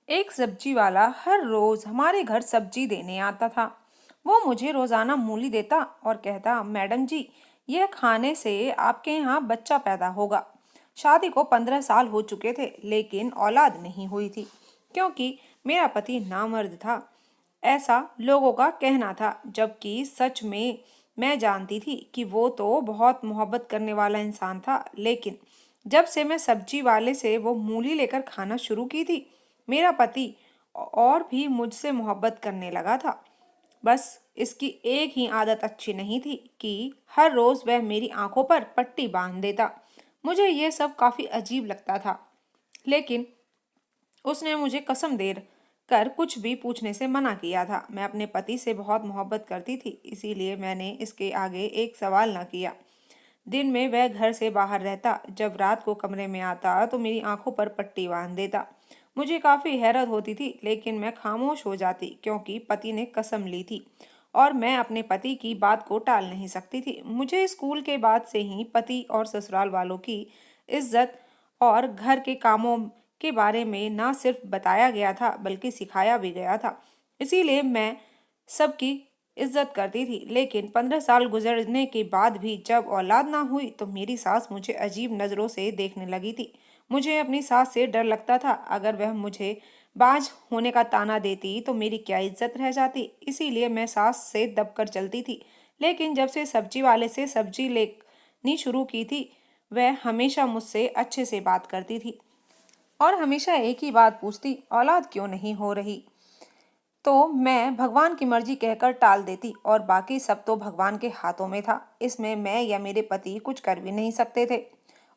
एक सब्जी वाला हर रोज हमारे घर सब्जी देने आता था। वो मुझे रोजाना मूली देता और कहता, मैडम जी, यह खाने से आपके यहाँ बच्चा पैदा होगा। शादी को 15 साल हो चुके थे, लेकिन औलाद नहीं हुई थी, क्योंकि मेरा पति नामर्द था। ऐसा लोगों का कहना था, जबकि सच में मैं जानती थी कि वो तो बहुत मोहब्बत करने वाला इंसान था। लेकिन जब से मैं सब्जी वाले से वो मूली लेकर खाना शुरू की थी, मेरा पति और भी मुझसे मोहब्बत करने लगा था। बस इसकी एक ही आदत अच्छी नहीं थी कि हर रोज वह मेरी आंखों पर पट्टी बांध देता। मुझे यह सब काफी अजीब लगता था, लेकिन उसने मुझे कसम दे कर कुछ भी पूछने से मना किया था। मैं अपने पति से बहुत मोहब्बत करती थी, इसीलिए मैंने इसके आगे एक सवाल न किया। दिन में वह घर से बाहर रहता, जब रात को कमरे में आता तो मेरी आंखों पर पट्टी बांध देता। मुझे काफी हैरत होती थी, लेकिन मैं खामोश हो जाती, क्योंकि पति ने कसम ली थी और मैं अपने पति की बात को टाल नहीं सकती थी। मुझे स्कूल के बाद से ही पति और ससुराल वालों की इज्जत और घर के कामों के बारे में ना सिर्फ बताया गया था, बल्कि सिखाया भी गया था। इसीलिए मैं सबकी इज्जत करती थी। लेकिन 15 साल गुजरने के बाद भी जब औलाद ना हुई, तो मेरी सास मुझे अजीब नजरों से देखने लगी थी। मुझे अपनी सास से डर लगता था। अगर वह मुझे बाज होने का ताना देती तो मेरी क्या इज्जत रह जाती। इसीलिए मैं सास से दबकर चलती थी। लेकिन जब से सब्जी वाले से सब्जी लेनी शुरू की थी, वह हमेशा मुझसे अच्छे से बात करती थी और हमेशा एक ही बात पूछती, औलाद क्यों नहीं हो रही। तो मैं भगवान की मर्जी कहकर टाल देती, और बाकी सब तो भगवान के हाथों में था। इसमें मैं या मेरे पति कुछ कर भी नहीं सकते थे।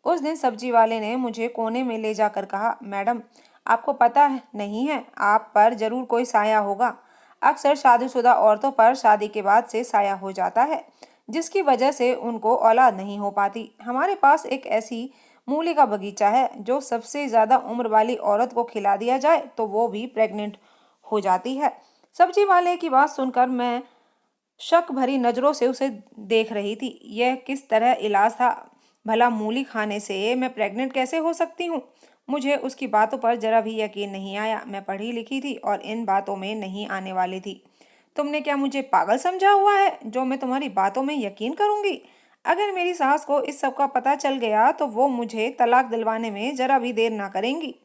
उस दिन सब्जी वाले ने मुझे कोने में ले जाकर कहा, मैडम, आपको पता है नहीं है, आप पर जरूर कोई साया होगा। अक्सर शादीशुदा औरतों पर शादी के बाद से साया हो जाता है, जिसकी वजह से उनको औलाद नहीं हो पाती। हमारे पास एक ऐसी मूली का बगीचा है जो सबसे ज्यादा उम्र वाली औरत को खिला दिया जाए तो वो भी प्रेग्नेंट हो जाती है। सब्जी वाले की बात सुनकर मैं शक भरी नजरों से उसे देख रही थी। यह किस तरह इलाज था? भला मूली खाने से मैं प्रेग्नेंट कैसे हो सकती हूँ? मुझे उसकी बातों पर जरा भी यकीन नहीं आया। मैं पढ़ी लिखी थी और इन बातों में नहीं आने वाली थी। तुमने क्या मुझे पागल समझा हुआ है जो मैं तुम्हारी बातों में यकीन करूंगी? अगर मेरी सास को इस सब का पता चल गया तो वो मुझे तलाक दिलवाने में जरा भी देर ना करेंगी।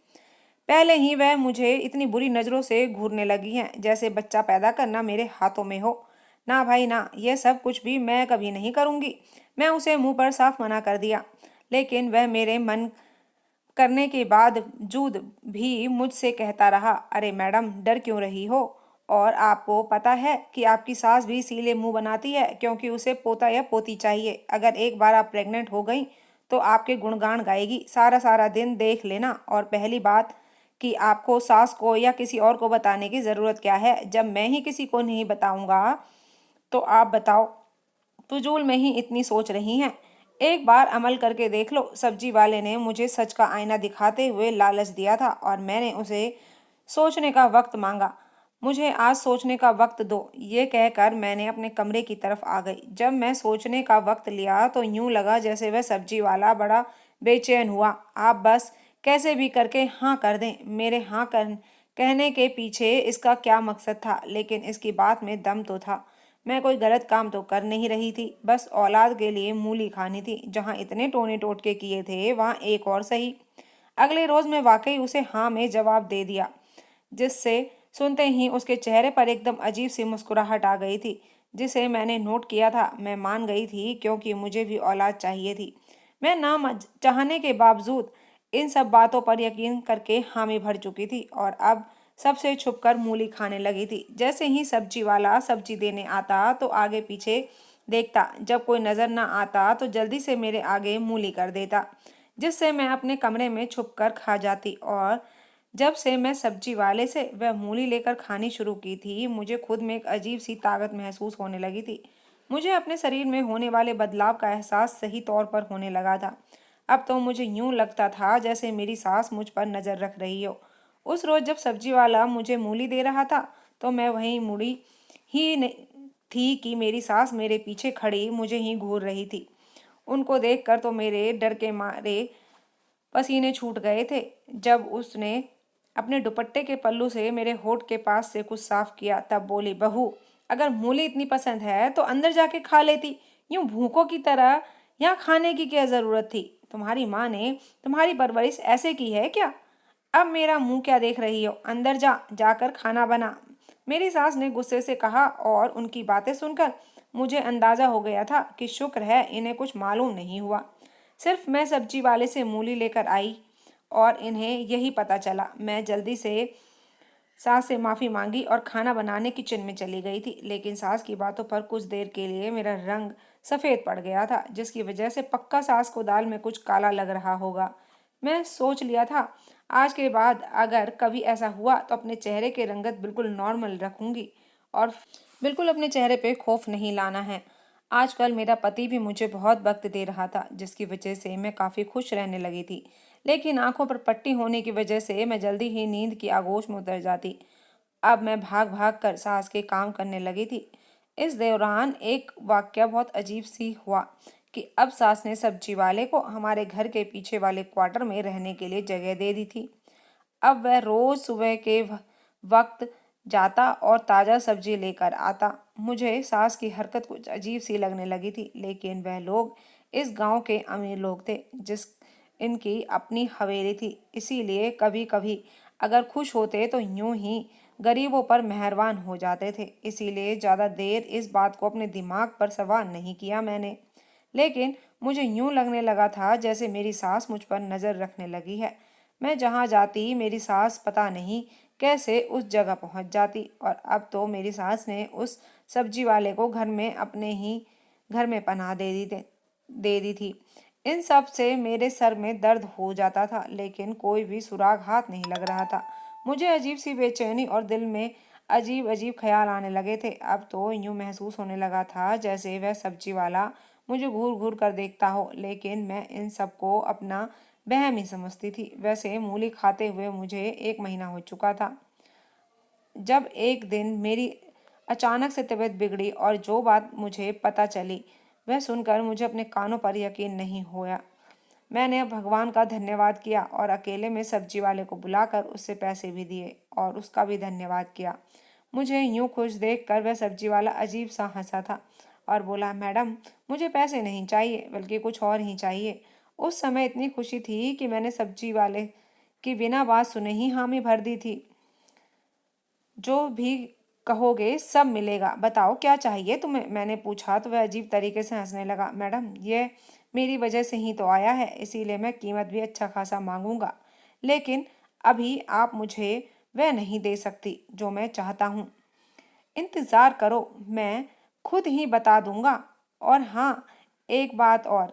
पहले ही वह मुझे इतनी बुरी नजरों से घूरने लगी हैं, जैसे बच्चा पैदा करना मेरे हाथों में हो। ना भाई ना, यह सब कुछ भी मैं कभी नहीं करूंगी। मैं उसे मुंह पर साफ मना कर दिया। लेकिन वह मेरे मन करने के बावजूद भी मुझसे कहता रहा, अरे मैडम, डर क्यों रही हो? और आपको पता है कि आपकी सास भी इसीलिए मुंह बनाती है क्योंकि उसे पोता या पोती चाहिए। अगर एक बार आप प्रेग्नेंट हो गई तो आपके गुणगान गाएगी, सारा सारा दिन देख लेना। और पहली बात कि आपको सास को या किसी और को बताने की जरूरत क्या है? जब मैं ही किसी को नहीं बताऊंगा तो आप बताओ, फिजूल में ही इतनी सोच रही हैं। एक बार अमल करके देख लो। सब्जी वाले ने मुझे सच का आईना दिखाते हुए लालच दिया था और मैंने उसे सोचने का वक्त मांगा। मुझे आज सोचने का वक्त दो, ये कहकर मैंने अपने कमरे की तरफ आ गई। जब मैं सोचने का वक्त लिया तो यूं लगा जैसे वह सब्जी वाला बड़ा बेचैन हुआ। आप बस कैसे भी करके हाँ कर दें। मेरे हाँ कर कहने के पीछे इसका क्या मकसद था? लेकिन इसकी बात में दम तो था। मैं कोई गलत काम तो कर नहीं रही थी, बस औलाद के लिए मूली खानी थी। जहाँ इतने टोने टोटके किए थे, वहाँ एक और सही। अगले रोज मैं वाकई उसे हाँ में जवाब दे दिया, जिससे सुनते ही उसके चेहरे पर एकदम अजीब सी मुस्कुराहट आ गई थी, जिसे मैंने नोट किया था। मैं मान गई थी, क्योंकि मुझे भी औलाद चाहिए थी। मैं ना चाहने के बावजूद इन सब बातों पर यकीन करके हामी भर चुकी थी और अब सबसे छुपकर मूली खाने लगी थी। जैसे ही सब्जी वाला सब्जी देने आता तो आगे पीछे देखता, जब कोई नजर ना आता तो जल्दी से मेरे आगे मूली कर देता, जिससे मैं अपने कमरे में छुपकर खा जाती। और जब से मैं सब्जी वाले से वह मूली लेकर खानी शुरू की थी, मुझे खुद में एक अजीब सी ताकत महसूस होने लगी थी। मुझे अपने शरीर में होने वाले बदलाव का एहसास सही तौर पर होने लगा था। अब तो मुझे यूं लगता था जैसे मेरी सास मुझ पर नजर रख रही हो। उस रोज जब सब्जी वाला मुझे मूली दे रहा था, तो मैं वहीं मुड़ी ही थी कि मेरी सास मेरे पीछे खड़ी मुझे ही घूर रही थी। उनको देखकर तो मेरे डर के मारे पसीने छूट गए थे। जब उसने अपने दुपट्टे के पल्लू से मेरे होठ के पास से कुछ साफ किया, तब बोली, बहू, अगर मूली इतनी पसंद है तो अंदर जाके खा लेती, यूं भूखों की तरह यहाँ खाने की क्या जरूरत थी? तुम्हारी माँ ने तुम्हारी परवरिश ऐसे की है क्या? अब मेरा मुंह क्या देख रही हो? अंदर जाकर खाना बना। मेरी सास ने गुस्से से कहा, और उनकी बातें सुनकर मुझे अंदाजा हो गया था कि शुक्र है इन्हें कुछ मालूम नहीं हुआ। सिर्फ मैं सब्जी वाले से मूली लेकर आई और इन्हें यही पता चला। मैं जल्दी से सास से माफ़ी मांगी और खाना बनाने किचन में चली गई थी, लेकिन सास की बातों पर कुछ देर के लिए मेरा रंग सफ़ेद पड़ गया था, जिसकी वजह से पक्का सास को दाल में कुछ काला लग रहा होगा। मैं सोच लिया था, आज के बाद अगर कभी ऐसा हुआ तो अपने चेहरे की रंगत बिल्कुल नॉर्मल रखूंगी और बिल्कुल अपने चेहरे पे खौफ नहीं लाना है। आजकल मेरा पति भी मुझे बहुत वक्त दे रहा था, जिसकी वजह से मैं काफ़ी खुश रहने लगी थी, लेकिन आंखों पर पट्टी होने की वजह से मैं जल्दी ही नींद की आगोश में उतर जाती। अब मैं भाग भाग कर सास के काम करने लगी थी। इस दौरान एक वाक्य बहुत अजीब सी हुआ कि अब सास ने सब्जी वाले को हमारे घर के पीछे वाले क्वार्टर में रहने के लिए जगह दे दी थी। अब वह रोज सुबह के वक्त जाता और ताज़ा सब्जी लेकर आता। मुझे सास की हरकत कुछ अजीब सी लगने लगी थी, लेकिन वह लोग इस गांव के अमीर लोग थे, जिस इनकी अपनी हवेली थी, इसीलिए कभी कभी अगर खुश होते तो यूं ही गरीबों पर मेहरबान हो जाते थे। इसीलिए ज़्यादा देर इस बात को अपने दिमाग पर सवार नहीं किया मैंने, लेकिन मुझे यूं लगने लगा था जैसे मेरी सास मुझ पर नज़र रखने लगी है। मैं जहाँ जाती मेरी सास पता नहीं कैसे उस जगह पहुँच जाती, और अब तो मेरी सास ने उस सब्जी वाले को घर में अपने ही घर में पनाह दे दी थी। इन सब से मेरे सर में दर्द हो जाता था, लेकिन कोई भी सुराग हाथ नहीं लग रहा था। मुझे अजीब सी बेचैनी और दिल में अजीब अजीब ख्याल आने लगे थे। अब तो यूं महसूस होने लगा था जैसे वह सब्जी वाला मुझे घूर घूर कर देखता हो, लेकिन मैं इन सबको अपना वहम ही समझती थी। वैसे मूली खाते हुए मुझे 1 महीना हो चुका था, जब एक दिन मेरी अचानक से तबीयत बिगड़ी और जो बात मुझे पता चली वह सुनकर मुझे अपने कानों पर यकीन नहीं होया। मैंने भगवान का धन्यवाद किया और अकेले में सब्जी वाले को बुलाकर उससे पैसे भी दिए और उसका भी धन्यवाद किया। मुझे यूं खुश देखकर वह सब्जी वाला अजीब सा हंसा था और बोला, मैडम, मुझे पैसे नहीं चाहिए बल्कि कुछ और ही चाहिए। उस समय इतनी खुशी थी कि मैंने सब्जी वाले की बिना बात सुने ही हामी भर दी थी। जो भी कहोगे सब मिलेगा, बताओ क्या चाहिए तुम्हें? मैंने पूछा तो वह अजीब तरीके से हंसने लगा। मैडम, ये मेरी वजह से ही तो आया है, इसीलिए मैं कीमत भी अच्छा खासा मांगूंगा, लेकिन अभी आप मुझे वह नहीं दे सकती जो मैं चाहता हूँ। इंतज़ार करो, मैं खुद ही बता दूंगा। और हाँ, एक बात और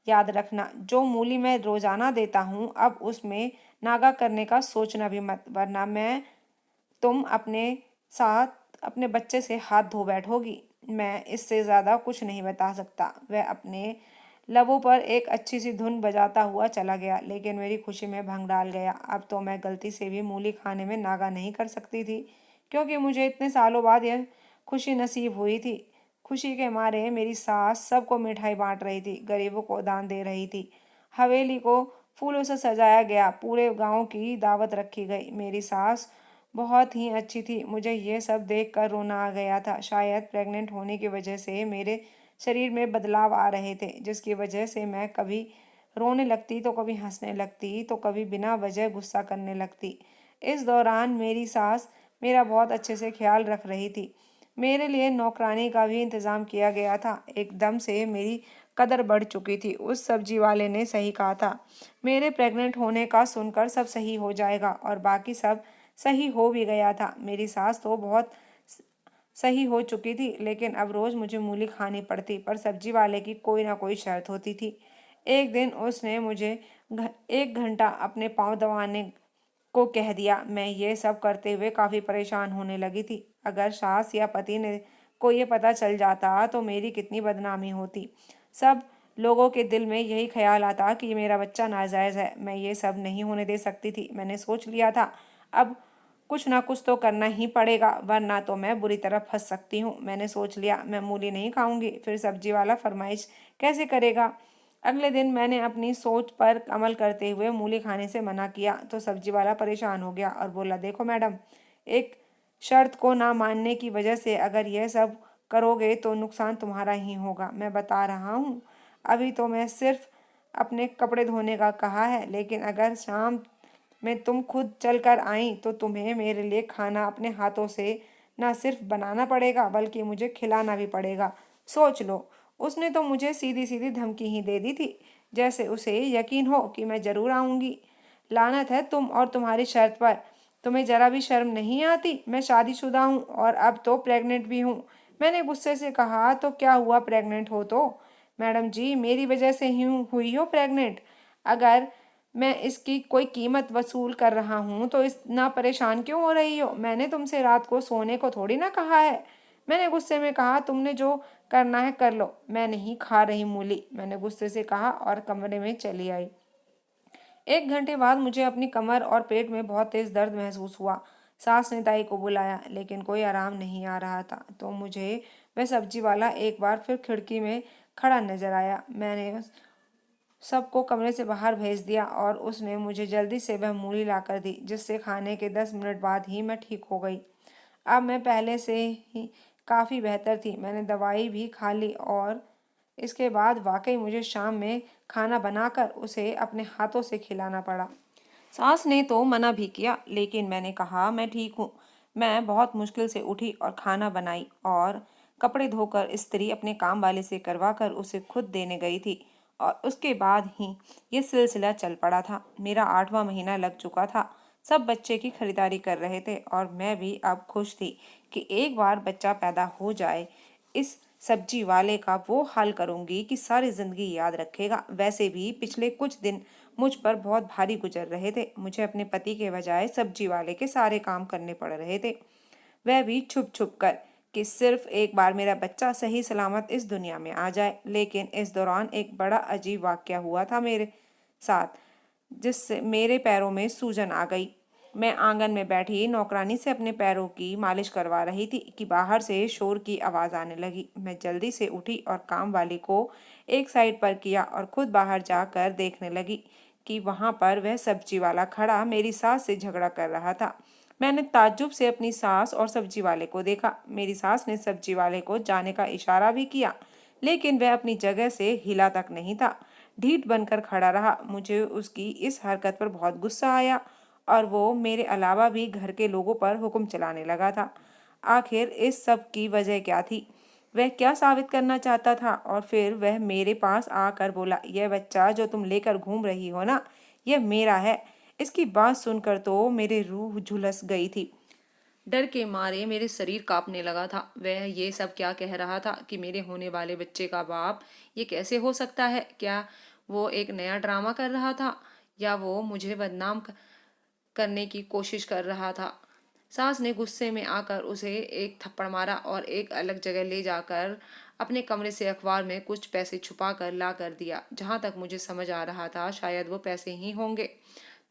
याद रखना, जो मूली मैं रोजाना देता हूँ अब उसमें नागा करने का सोचना भी मत, वरना मैं तुम अपने साथ अपने बच्चे से हाथ धो बैठोगी। मैं इससे ज़्यादा कुछ नहीं बता सकता। वह अपने लबों पर एक अच्छी सी धुन बजाता हुआ चला गया, लेकिन मेरी खुशी में भंग डाल गया। अब तो मैं गलती से भी मूली खाने में नागा नहीं कर सकती थी, क्योंकि मुझे इतने सालों बाद यह खुशी नसीब हुई थी। खुशी के मारे मेरी सास सबको मिठाई बांट रही थी, गरीबों को दान दे रही थी, हवेली को फूलों से सजाया गया, पूरे गांव की दावत रखी गई। मेरी सास बहुत ही अच्छी थी। मुझे ये सब देखकर रोना आ गया था। शायद प्रेग्नेंट होने की वजह से मेरे शरीर में बदलाव आ रहे थे, जिसकी वजह से मैं कभी रोने लगती तो कभी हंसने लगती तो कभी बिना वजह गुस्सा करने लगती। इस दौरान मेरी सास मेरा बहुत अच्छे से ख्याल रख रही थी। मेरे लिए नौकरानी का भी इंतज़ाम किया गया था। एकदम से मेरी कदर बढ़ चुकी थी। उस सब्जी वाले ने सही कहा था, मेरे प्रेग्नेंट होने का सुनकर सब सही हो जाएगा, और बाकी सब सही हो भी गया था। मेरी सास तो बहुत सही हो चुकी थी, लेकिन अब रोज़ मुझे मूली खानी पड़ती, पर सब्जी वाले की कोई ना कोई शर्त होती थी। एक दिन उसने मुझे 1 घंटा अपने पाँव दबाने को कह दिया। मैं ये सब करते हुए काफ़ी परेशान होने लगी थी। अगर सास या पति ने को ये पता चल जाता तो मेरी कितनी बदनामी होती। सब लोगों के दिल में यही ख्याल आता कि ये मेरा बच्चा नाजायज़ है। मैं ये सब नहीं होने दे सकती थी। मैंने सोच लिया था, अब कुछ ना कुछ तो करना ही पड़ेगा, वरना तो मैं बुरी तरह फंस सकती हूँ। मैंने सोच लिया, मैं मूली नहीं खाऊंगी, फिर सब्जी वाला फरमाइश कैसे करेगा? अगले दिन मैंने अपनी सोच पर अमल करते हुए मूली खाने से मना किया तो सब्जी वाला परेशान हो गया और बोला, देखो मैडम, एक शर्त को ना मानने की वजह से अगर यह सब करोगे तो नुकसान तुम्हारा ही होगा। मैं बता रहा हूँ, अभी तो मैं सिर्फ अपने कपड़े धोने का कहा है, लेकिन अगर शाम में तुम खुद चल कर आई तो तुम्हें मेरे लिए खाना अपने हाथों से ना सिर्फ बनाना पड़ेगा बल्कि मुझे खिलाना भी पड़ेगा। सोच लो, उसने तो मुझे सीधी सीधी धमकी ही दे दी थी, जैसे उसे यकीन हो कि मैं जरूर आऊंगी। लानत है तुम और तुम्हारी शर्त पर। तुम्हें जरा भी शर्म नहीं आती? मैं शादीशुदा हूँ और अब तो प्रेग्नेंट भी हूँ। मैंने गुस्से से कहा, तो क्या हुआ प्रेग्नेंट हो तो? मैडम जी, मेरी वजह से ही हुई हो प्रेग्नेंट। अगर मैं इसकी कोई कीमत वसूल कर रहा हूँ तो इतना परेशान क्यों हो रही हो? मैंने तुमसे रात को सोने को थोड़ी ना कहा है। मैंने गुस्से में कहा, तुमने जो करना है कर लो, मैं नहीं खा रही मूली, मैंने गुस्से से कहा और कमरे में चली आई। 1 घंटे बाद मुझे अपनी कमर और पेट में बहुत तेज दर्द महसूस हुआ। सास ने दाई को बुलाया, लेकिन कोई आराम नहीं आ रहा था। तो मुझे वह सब्जी वाला एक बार फिर खिड़की में खड़ा नजर आया। मैंने सबको कमरे से बाहर भेज दिया और उसने मुझे जल्दी से वह मूली लाकर दी, जिससे खाने के 10 मिनट बाद ही मैं ठीक हो गई। अब मैं पहले से ही काफ़ी बेहतर थी। मैंने दवाई भी खा ली और इसके बाद वाकई मुझे शाम में खाना बनाकर उसे अपने हाथों से खिलाना पड़ा। सास ने तो मना भी किया, लेकिन मैंने कहा, मैं ठीक हूँ। मैं बहुत मुश्किल से उठी और खाना बनाई और कपड़े धोकर इस्त्री अपने काम वाले से करवा कर उसे खुद देने गई थी। और उसके बाद ही ये सिलसिला चल पड़ा था। मेरा 8वां महीना लग चुका था। सब बच्चे की खरीदारी कर रहे थे और मैं भी अब खुश थी कि एक बार बच्चा पैदा हो जाए। इस सब्जी वाले का वो हाल करूंगी कि सारी जिंदगी याद रखेगा। वैसे भी पिछले कुछ दिन मुझ पर बहुत भारी गुजर रहे थे। मुझे अपने पति के बजाय सब्जी वाले के सारे काम करने पड़ रहे थे, वह भी छुप छुप कर, कि सिर्फ एक बार मेरा बच्चा सही सलामत इस दुनिया में आ जाए। लेकिन इस दौरान एक बड़ा अजीब वाकया हुआ था मेरे साथ, जिससे मेरे पैरों में सूजन आ गई। मैं आंगन में बैठी नौकरानी से अपने पैरों की मालिश करवा रही थी कि बाहर से शोर की आवाज़ आने लगी। मैं जल्दी से उठी और काम वाली को एक साइड पर किया और खुद बाहर जाकर देखने लगी कि वहां पर वह सब्जी वाला खड़ा मेरी सास से झगड़ा कर रहा था। मैंने ताज्जुब से अपनी सास और सब्जी वाले को देखा। मेरी सास ने सब्जी वाले को जाने का इशारा भी किया, लेकिन वह अपनी जगह से हिला तक नहीं था, ढीठ बनकर खड़ा रहा। मुझे उसकी इस हरकत पर बहुत गुस्सा आया और वो मेरे अलावा भी घर के लोगों पर हुक्म चलाने लगा था। आखिर इस सब की वजह क्या थी? वह क्या साबित करना चाहता था? और फिर वह मेरे पास आकर बोला, यह बच्चा जो तुम लेकर घूम रही हो ना, यह मेरा है। इसकी बात सुनकर तो मेरी रूह झुलस गई थी। डर के मारे मेरे शरीर कांपने लगा था। वह ये सब क्या कह रहा था कि मेरे होने वाले बच्चे का बाप ये कैसे हो सकता है? क्या वो एक नया ड्रामा कर रहा था या वो मुझे बदनाम करने की कोशिश कर रहा था? सास ने गुस्से में आकर उसे एक थप्पड़ मारा और एक अलग जगह ले जाकर अपने कमरे से अखबार में कुछ पैसे छुपा कर ला कर दिया। जहां तक मुझे समझ आ रहा था, शायद वो पैसे ही होंगे।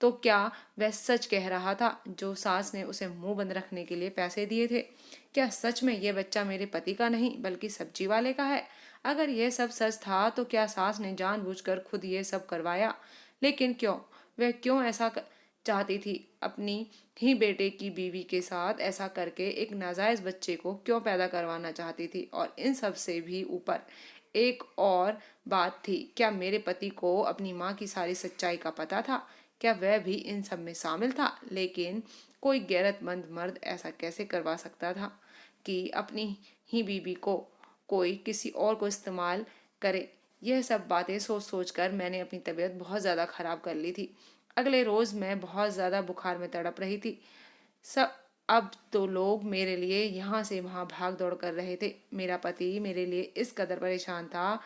तो क्या वह सच कह रहा था जो सास ने उसे मुंह बंद रखने के लिए पैसे दिए थे? क्या सच में ये बच्चा मेरे पति का नहीं बल्कि सब्जी वाले का है? अगर यह सब सच था तो क्या सास ने जानबूझकर खुद ये सब करवाया? लेकिन क्यों? वह क्यों ऐसा चाहती थी? अपनी ही बेटे की बीवी के साथ ऐसा करके एक नाजायज बच्चे को क्यों पैदा करवाना चाहती थी? और इन सब से भी ऊपर एक और बात थी, क्या मेरे पति को अपनी माँ की सारी सच्चाई का पता था? क्या वह भी इन सब में शामिल था? लेकिन कोई गैरतमंद मर्द ऐसा कैसे करवा सकता था कि अपनी ही बीवी को कोई किसी और को इस्तेमाल करे? यह सब बातें सोच सोच कर मैंने अपनी तबीयत बहुत ज़्यादा ख़राब कर ली थी। अगले रोज़ मैं बहुत ज़्यादा बुखार में तड़प रही थी। सब अब तो लोग मेरे लिए यहाँ से वहाँ भाग दौड़ कर रहे थे। मेरा पति मेरे लिए इस कदर परेशान था,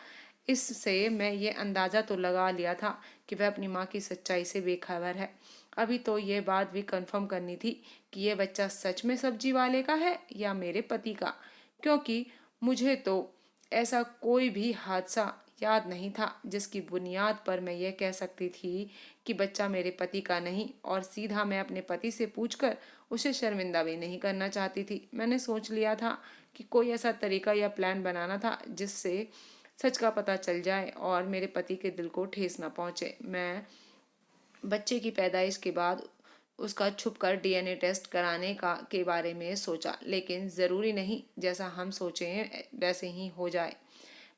इससे मैं ये अंदाज़ा तो लगा लिया था कि वह अपनी माँ की सच्चाई से बेखबर है। अभी तो ये बात भी कंफर्म करनी थी कि ये बच्चा सच में सब्जी वाले का है या मेरे पति का, क्योंकि मुझे तो ऐसा कोई भी हादसा याद नहीं था जिसकी बुनियाद पर मैं ये कह सकती थी कि बच्चा मेरे पति का नहीं। और सीधा मैं अपने पति से पूछकर उसे शर्मिंदा भी नहीं करना चाहती थी। मैंने सोच लिया था कि कोई ऐसा तरीका या प्लान बनाना था जिससे सच का पता चल जाए और मेरे पति के दिल को ठेस न पहुंचे। मैं बच्चे की पैदाइश के बाद उसका छुपकर डीएनए टेस्ट कराने का के बारे में सोचा, लेकिन ज़रूरी नहीं जैसा हम सोचे हैं वैसे ही हो जाए।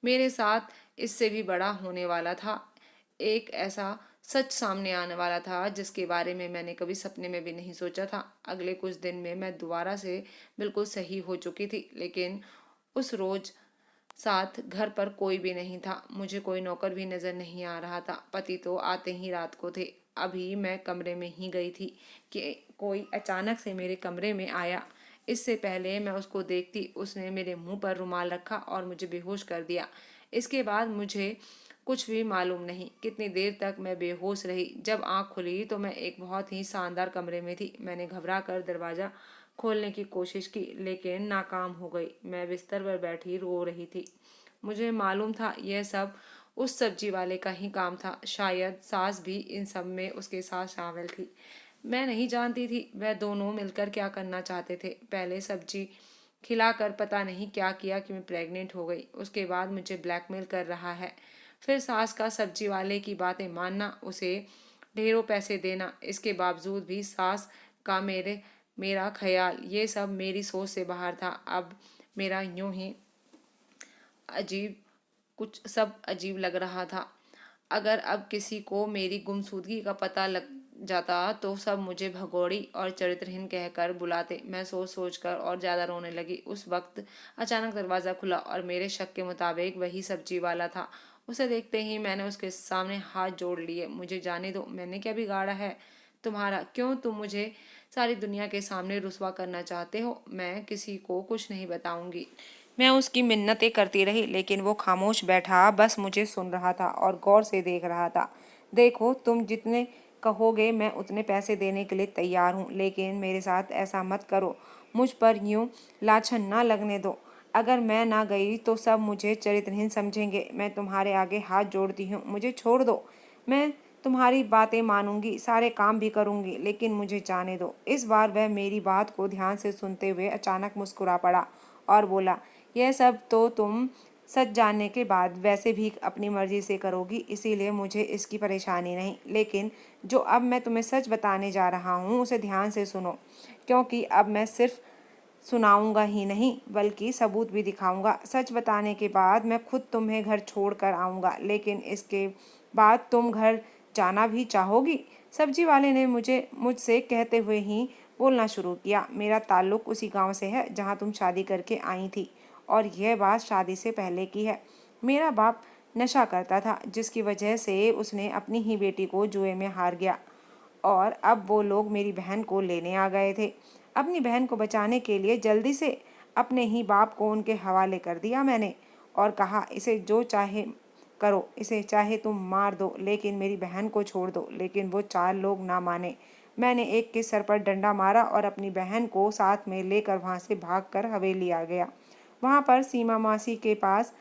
मेरे साथ इससे भी बड़ा होने वाला था। एक ऐसा सच सामने आने वाला था जिसके बारे में मैंने कभी सपने में भी नहीं सोचा था। अगले कुछ दिन में मैं दोबारा से बिल्कुल सही हो चुकी थी, लेकिन उस रोज साथ घर पर कोई भी नहीं था। मुझे कोई नौकर भी नजर नहीं आ रहा था। पति तो आते ही रात को थे। अभी मैं कमरे में ही गई थी कि कोई अचानक से मेरे कमरे में आया। इससे पहले मैं उसको देखती उसने मेरे मुंह पर रुमाल रखा और मुझे बेहोश कर दिया। इसके बाद मुझे कुछ भी मालूम नहीं कितनी देर तक मैं बेहोश रही। जब आंख खुली तो मैं एक बहुत ही शानदार कमरे में थी। मैंने घबरा कर दरवाज़ा खोलने की कोशिश की, लेकिन नाकाम हो गई। मैं बिस्तर पर बैठी रो रही थी। मुझे मालूम था यह सब उस सब्जी वाले का ही काम था। शायद सास भी इन सब में उसके साथ शामिल थी। मैं नहीं जानती थी वह दोनों मिलकर क्या करना चाहते थे। पहले सब्जी खिलाकर पता नहीं क्या किया कि मैं प्रेग्नेंट हो गई। उसके बाद मुझे ब्लैकमेल कर रहा है। फिर सास का सब्जी वाले की बातें मानना, उसे ढेरों पैसे देना। इसके बावजूद भी सास का मेरा ख्याल, ये सब मेरी सोच से बाहर था। अब मेरा यूं ही अजीब कुछ सब अजीब लग रहा था। अगर अब किसी को मेरी गुमशुदगी का पता लग जाता तो सब मुझे भगोड़ी और चरित्रहीन कहकर बुलाते। मैं सोच सोच कर और ज़्यादा रोने लगी। उस वक्त अचानक दरवाज़ा खुला और मेरे शक के मुताबिक वही सब्जी वाला था। उसे देखते ही मैंने उसके सामने हाथ जोड़ लिए। मुझे जाने दो, मैंने क्या बिगाड़ा है तुम्हारा? क्यों तुम मुझे सारी दुनिया के सामने रुसवा करना चाहते हो? मैं किसी को कुछ नहीं बताऊंगी। मैं उसकी मिन्नतें करती रही, लेकिन वो खामोश बैठा बस मुझे सुन रहा था और गौर से देख रहा था। देखो, तुम जितने कहोगे मैं उतने पैसे देने के लिए तैयार हूँ, लेकिन मेरे साथ ऐसा मत करो। मुझ पर यूं लाछन ना लगने दो। अगर मैं ना गई तो सब मुझे चरित्रहीन समझेंगे। मैं तुम्हारे आगे हाथ जोड़ती हूँ, मुझे छोड़ दो। मैं तुम्हारी बातें मानूंगी, सारे काम भी करूंगी, लेकिन मुझे जाने दो। इस बार वह मेरी बात को ध्यान से सुनते हुए अचानक मुस्कुरा पड़ा और बोला, यह सब तो तुम सच जानने के बाद वैसे भी अपनी मर्जी से करोगी, इसीलिए मुझे इसकी परेशानी नहीं। लेकिन जो अब मैं तुम्हें सच बताने जा रहा हूँ उसे ध्यान से सुनो, क्योंकि अब मैं सिर्फ सुनाऊंगा ही नहीं बल्कि सबूत भी दिखाऊंगा। सच बताने के बाद मैं खुद तुम्हें घर छोड़ कर आऊँगा, लेकिन इसके बाद तुम घर जाना भी चाहोगी? सब्जी वाले ने मुझसे कहते हुए ही बोलना शुरू किया, मेरा ताल्लुक उसी गांव से है जहां तुम शादी करके आई थी, और यह बात शादी से पहले की है। मेरा बाप नशा करता था, जिसकी वजह से उसने अपनी ही बेटी को जुए में हार गया, और अब वो लोग मेरी बहन को लेने आ गए थे। अपनी बहन को बचाने के लिए जल्दी से अपने ही बाप को उनके हवाले कर दिया मैंने, और कहा, इसे जो चाहे करो, इसे चाहे तुम मार दो, लेकिन मेरी बहन को छोड़ दो। लेकिन वो चार लोग ना माने। मैंने एक के सर पर डंडा मारा और अपनी बहन को साथ में लेकर वहाँ से भागकर हवेली आ गया। वहाँ पर सीमा मासी के पास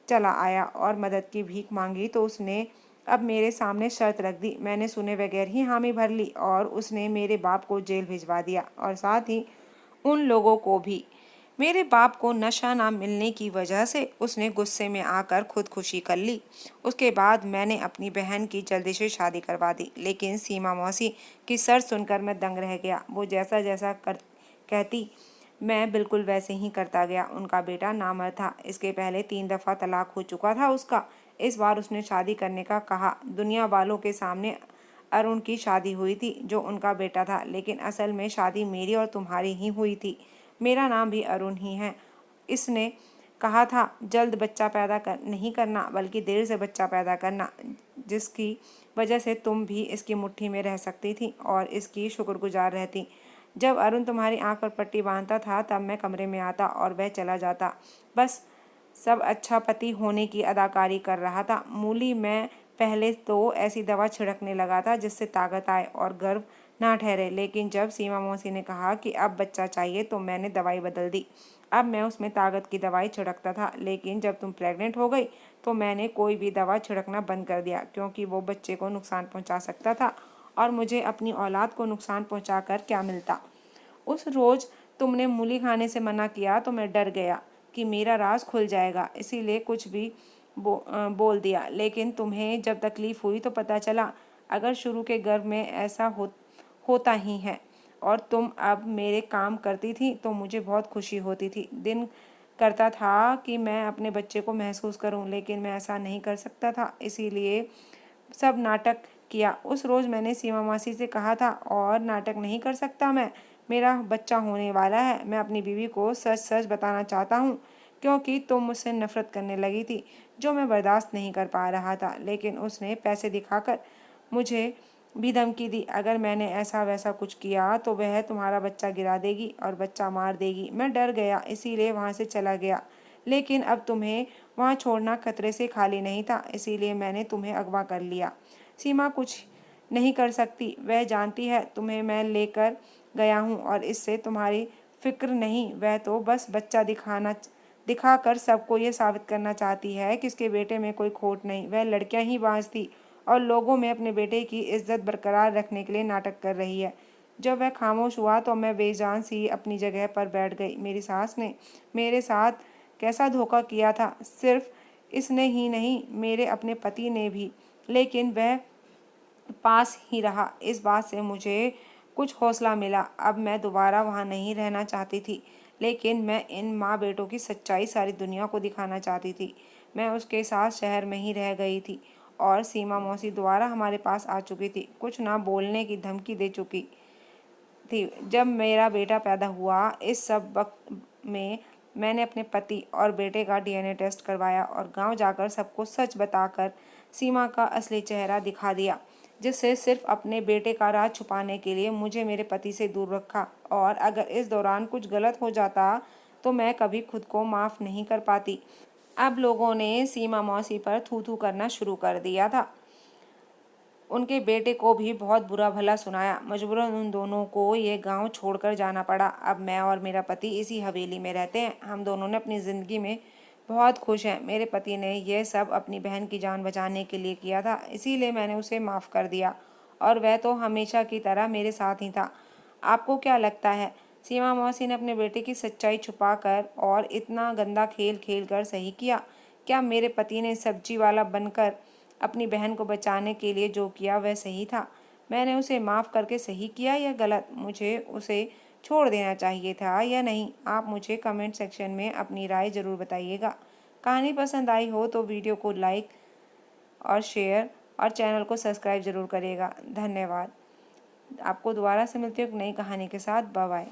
चला आया और मदद की भीख मांगी तो उसने अब मेरे सामने शर्त रख दी। मैंने सुने बगैर ही हामी भर ली और उसने मेरे बाप को जेल भिजवा दिया, और साथ ही उन लोगों को भी। मेरे बाप को नशा ना मिलने की वजह से उसने गुस्से में आकर खुदकुशी कर ली। उसके बाद मैंने अपनी बहन की जल्दी से शादी करवा दी, लेकिन सीमा मौसी की शर्त सुनकर मैं दंग रह गया। वो जैसा जैसा कहती मैं बिल्कुल वैसे ही करता गया। उनका बेटा नामर्द था। इसके पहले 3 दफ़ा तलाक हो चुका था उसका। इस बार उसने शादी करने का कहा। दुनिया वालों के सामने अरुण की शादी हुई थी, जो उनका बेटा था, लेकिन असल में शादी मेरी और तुम्हारी ही हुई थी। मेरा नाम भी अरुण ही है। इसने कहा था जल्द बच्चा पैदा नहीं करना बल्कि देर से बच्चा पैदा करना, जिसकी वजह से तुम भी इसकी मुट्ठी में रह सकती थी और इसकी शुक्रगुजार रहती। जब अरुण तुम्हारी आंख पर पट्टी बांधता था तब मैं कमरे में आता और वह चला जाता। बस सब अच्छा पति होने की अदाकारी कर रहा था। मूली मैं पहले तो ऐसी दवा छिड़कने लगा था जिससे ताकत आए और गर्भ ना ठहरे, लेकिन जब सीमा मौसी ने कहा कि अब बच्चा चाहिए तो मैंने दवाई बदल दी। अब मैं उसमें ताकत की दवाई छिड़कता था, लेकिन जब तुम प्रेग्नेंट हो गई तो मैंने कोई भी दवा छिड़कना बंद कर दिया, क्योंकि वो बच्चे को नुकसान पहुंचा सकता था, और मुझे अपनी औलाद को नुकसान पहुंचाकर क्या मिलता। उस रोज़ तुमने मूली खाने से मना किया तो मैं डर गया कि मेरा राज खुल जाएगा, इसीलिए कुछ भी बोल दिया। लेकिन तुम्हें जब तकलीफ़ हुई तो पता चला अगर शुरू के गर्भ में ऐसा होता ही है और तुम अब मेरे काम करती थी तो मुझे बहुत खुशी होती थी। दिन करता था कि मैं अपने बच्चे को महसूस करूं, लेकिन मैं ऐसा नहीं कर सकता था, इसीलिए सब नाटक किया। उस रोज़ मैंने सीमा मासी से कहा था, और नाटक नहीं कर सकता मैं, मेरा बच्चा होने वाला है। मैं अपनी बीवी को सच सच बताना चाहता हूँ, क्योंकि तुम मुझसे नफरत करने लगी थी, जो मैं बर्दाश्त नहीं कर पा रहा था। लेकिन उसने पैसे दिखाकर मुझे भी धमकी दी, अगर मैंने ऐसा वैसा कुछ किया तो वह तुम्हारा बच्चा गिरा देगी और बच्चा मार देगी। मैं डर गया, इसीलिए वहाँ से चला गया। लेकिन अब तुम्हें वहाँ छोड़ना खतरे से खाली नहीं था, इसीलिए मैंने तुम्हें अगवा कर लिया। सीमा कुछ नहीं कर सकती, वह जानती है तुम्हें मैं लेकर गया हूँ और इससे तुम्हारी फिक्र नहीं। वह तो बस बच्चा दिखाकर सबको ये साबित करना चाहती है कि उसके बेटे में कोई खोट नहीं। वह लड़कियां ही बाज थी और लोगों में अपने बेटे की इज्जत बरकरार रखने के लिए नाटक कर रही है। जब वह खामोश हुआ तो मैं बेजान सी अपनी जगह पर बैठ गई। मेरी सास ने मेरे साथ कैसा धोखा किया था, सिर्फ इसने ही नहीं, मेरे अपने पति ने भी। लेकिन वह पास ही रहा, इस बात से मुझे कुछ हौसला मिला। अब मैं दोबारा वहाँ नहीं रहना चाहती थी, लेकिन मैं इन माँ बेटों की सच्चाई सारी दुनिया को दिखाना चाहती थी। मैं उसके साथ शहर में ही रह गई थी और सीमा मौसी दोबारा हमारे पास आ चुकी थी, कुछ ना बोलने की धमकी दे चुकी थी। जब मेरा बेटा पैदा हुआ, इस सब वक्त में मैंने अपने पति और बेटे का डीएनए टेस्ट करवाया और गांव जाकर सबको सच बताकर सीमा का असली चेहरा दिखा दिया, जिससे सिर्फ अपने बेटे का राज छुपाने के लिए मुझे मेरे पति से दूर रखा। और अगर इस दौरान कुछ गलत हो जाता तो मैं कभी खुद को माफ़ नहीं कर पाती। अब लोगों ने सीमा मौसी पर थू थू करना शुरू कर दिया था। उनके बेटे को भी बहुत बुरा भला सुनाया। मजबूरन उन दोनों को ये गांव छोड़कर जाना पड़ा। अब मैं और मेरा पति इसी हवेली में रहते हैं। हम दोनों ने अपनी ज़िंदगी में बहुत खुश हैं। मेरे पति ने यह सब अपनी बहन की जान बचाने के लिए किया था, इसीलिए मैंने उसे माफ़ कर दिया और वह तो हमेशा की तरह मेरे साथ ही था। आपको क्या लगता है, सीमा मौसी ने अपने बेटे की सच्चाई छुपाकर और इतना गंदा खेल खेल कर सही किया? क्या मेरे पति ने सब्जी वाला बनकर अपनी बहन को बचाने के लिए जो किया वह सही था? मैंने उसे माफ़ करके सही किया या गलत? मुझे उसे छोड़ देना चाहिए था या नहीं? आप मुझे कमेंट सेक्शन में अपनी राय ज़रूर बताइएगा। कहानी पसंद आई हो तो वीडियो को लाइक और शेयर और चैनल को सब्सक्राइब ज़रूर करिएगा। धन्यवाद। आपको दोबारा से मिलती हूँ एक नई कहानी के साथ। Bye bye.